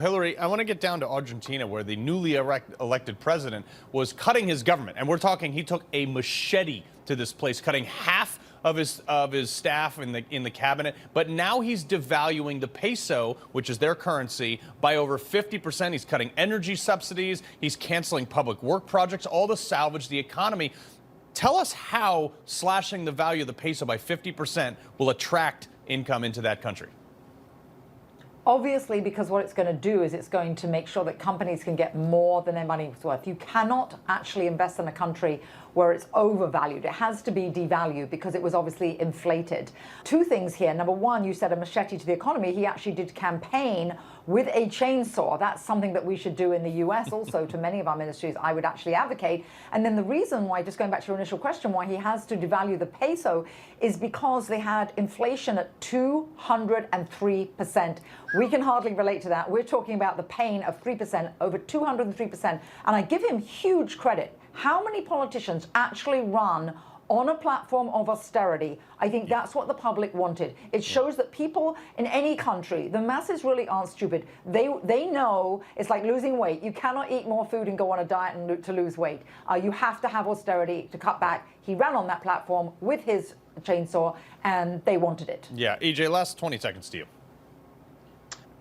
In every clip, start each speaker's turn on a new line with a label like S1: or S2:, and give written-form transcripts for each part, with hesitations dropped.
S1: Hillary, I want to get down to Argentina, where the newly elected president was cutting his government. And we're talking, he took a machete to this place, cutting half of his staff in the cabinet. But now he's devaluing the peso, which is their currency, by over 50%. He's cutting energy subsidies. He's canceling public work projects, all to salvage the economy. Tell us how slashing the value of the peso by 50% will attract income into that country.
S2: Obviously, because what it's going to do is it's going to make sure that companies can get more than their money's worth. You cannot actually invest in a country where it's overvalued. It has to be devalued because it was obviously inflated. Two things here. Number one, you said a machete to the economy. He actually did campaign with a chainsaw. That's something that we should do in the US also to many of our ministries. I would actually advocate. And then the reason why, just going back to your initial question, why he has to devalue the peso is because they had inflation at 203%. We can hardly relate to that. We're talking about the pain of 3%, over 203%. And I give him huge credit. How many politicians actually run on a platform of austerity? I think that's what the public wanted. It shows that people in any country, the masses really aren't stupid. They know it's like losing weight. You cannot eat more food and go on a diet and to lose weight. You have to have austerity to cut back. He ran on that platform with his chainsaw, and they wanted it.
S1: Yeah, EJ, last 20 seconds to you.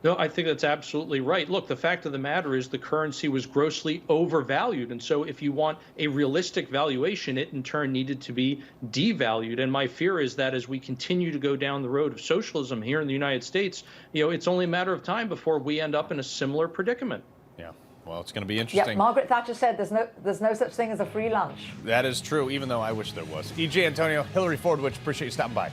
S3: No, I think that's absolutely right. Look, the fact of the matter is the currency was grossly overvalued. And so if you want a realistic valuation, it in turn needed to be devalued. And my fear is that as we continue to go down the road of socialism here in the United States, it's only a matter of time before we end up in a similar predicament.
S1: Yeah. Well, it's going to be interesting.
S2: Yeah, Margaret Thatcher said there's no such thing as a free lunch.
S1: That is true, even though I wish there was. EJ Antonio, Hillary Fordwich, appreciate you stopping by.